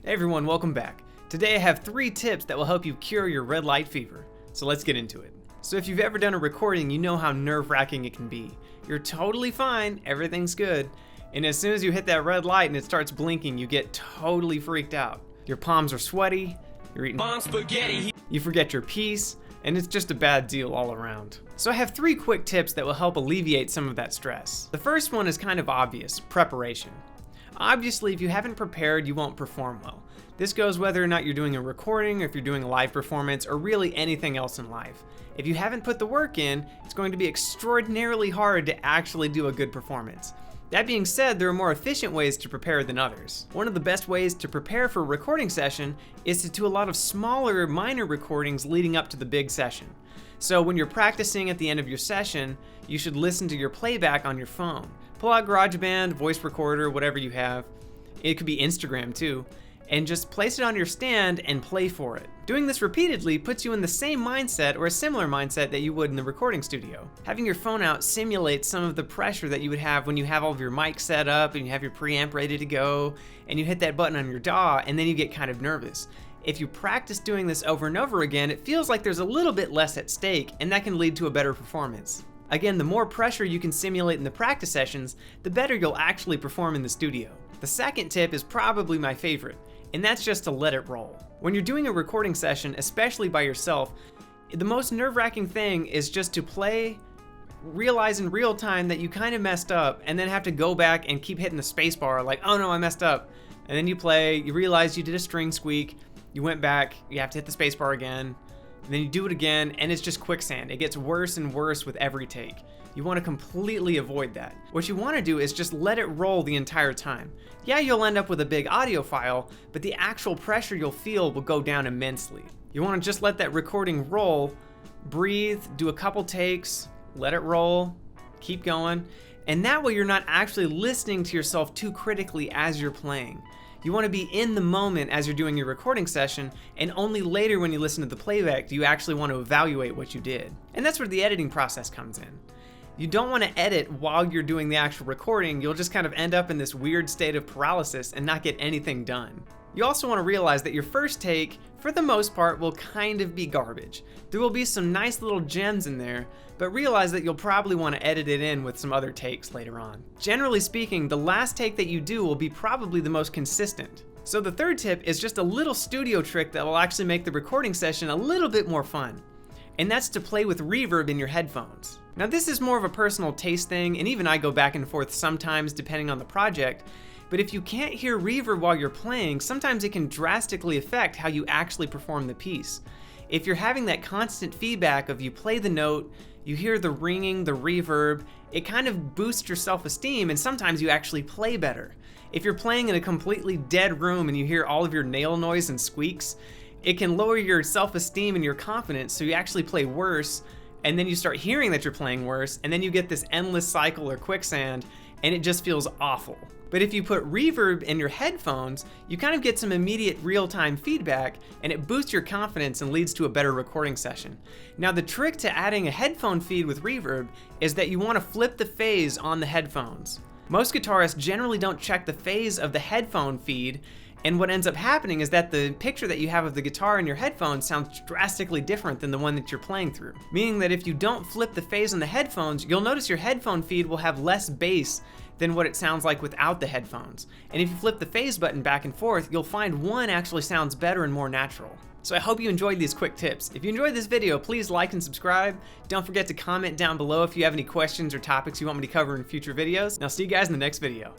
Hey everyone, welcome back. Today I have 3 tips that will help you cure your red light fever. So let's get into it. So if you've ever done a recording, you know how nerve-wracking it can be. You're totally fine, everything's good, and as soon as you hit that red light and it starts blinking, you get totally freaked out. Your palms are sweaty, you're eating spaghetti, you forget your piece, and it's just a bad deal all around. So I have 3 quick tips that will help alleviate some of that stress. The first one is kind of obvious: preparation. Obviously, if you haven't prepared, you won't perform well. This goes whether or not you're doing a recording, or if you're doing a live performance, or really anything else in life. If you haven't put the work in, it's going to be extraordinarily hard to actually do a good performance. That being said, there are more efficient ways to prepare than others. One of the best ways to prepare for a recording session is to do a lot of smaller, minor recordings leading up to the big session. So when you're practicing at the end of your session, you should listen to your playback on your phone. Pull out GarageBand, voice recorder, whatever you have. It could be Instagram too. And just place it on your stand and play for it. Doing this repeatedly puts you in the same mindset or a similar mindset that you would in the recording studio. Having your phone out simulates some of the pressure that you would have when you have all of your mics set up and you have your preamp ready to go and you hit that button on your DAW and then you get kind of nervous. If you practice doing this over and over again, it feels like there's a little bit less at stake, and that can lead to a better performance. Again, the more pressure you can simulate in the practice sessions, the better you'll actually perform in the studio. The second tip is probably my favorite, and that's just to let it roll. When you're doing a recording session, especially by yourself, the most nerve-wracking thing is just to play, realize in real time that you kind of messed up, and then have to go back and keep hitting the space bar like, oh no, I messed up. And then you play, you realize you did a string squeak, you went back, you have to hit the space bar again, and then you do it again, and it's just quicksand. It gets worse and worse with every take. You want to completely avoid that. What you want to do is just let it roll the entire time. Yeah, you'll end up with a big audio file, but the actual pressure you'll feel will go down immensely. You want to just let that recording roll, breathe, do a couple takes, let it roll, keep going, and that way you're not actually listening to yourself too critically as you're playing. You want to be in the moment as you're doing your recording session, and only later when you listen to the playback do you actually want to evaluate what you did. And that's where the editing process comes in. You don't want to edit while you're doing the actual recording. You'll just kind of end up in this weird state of paralysis and not get anything done. You also want to realize that your first take, for the most part, will kind of be garbage. There will be some nice little gems in there, but realize that you'll probably want to edit it in with some other takes later on. Generally speaking, the last take that you do will be probably the most consistent. So the third tip is just a little studio trick that will actually make the recording session a little bit more fun. And that's to play with reverb in your headphones. Now this is more of a personal taste thing, and even I go back and forth sometimes depending on the project, but if you can't hear reverb while you're playing, sometimes it can drastically affect how you actually perform the piece. If you're having that constant feedback of you play the note, you hear the ringing, the reverb, it kind of boosts your self-esteem, and sometimes you actually play better. If you're playing in a completely dead room and you hear all of your nail noise and squeaks, it can lower your self-esteem and your confidence, so you actually play worse, and then you start hearing that you're playing worse, and then you get this endless cycle or quicksand, and it just feels awful. But if you put reverb in your headphones, you kind of get some immediate real-time feedback, and it boosts your confidence and leads to a better recording session. Now the trick to adding a headphone feed with reverb is that you want to flip the phase on the headphones. Most guitarists generally don't check the phase of the headphone feed, and what ends up happening is that the picture that you have of the guitar in your headphones sounds drastically different than the one that you're playing through. Meaning that if you don't flip the phase on the headphones, you'll notice your headphone feed will have less bass than what it sounds like without the headphones. And if you flip the phase button back and forth, you'll find one actually sounds better and more natural. So I hope you enjoyed these quick tips. If you enjoyed this video, please like and subscribe. Don't forget to comment down below if you have any questions or topics you want me to cover in future videos. And I'll see you guys in the next video.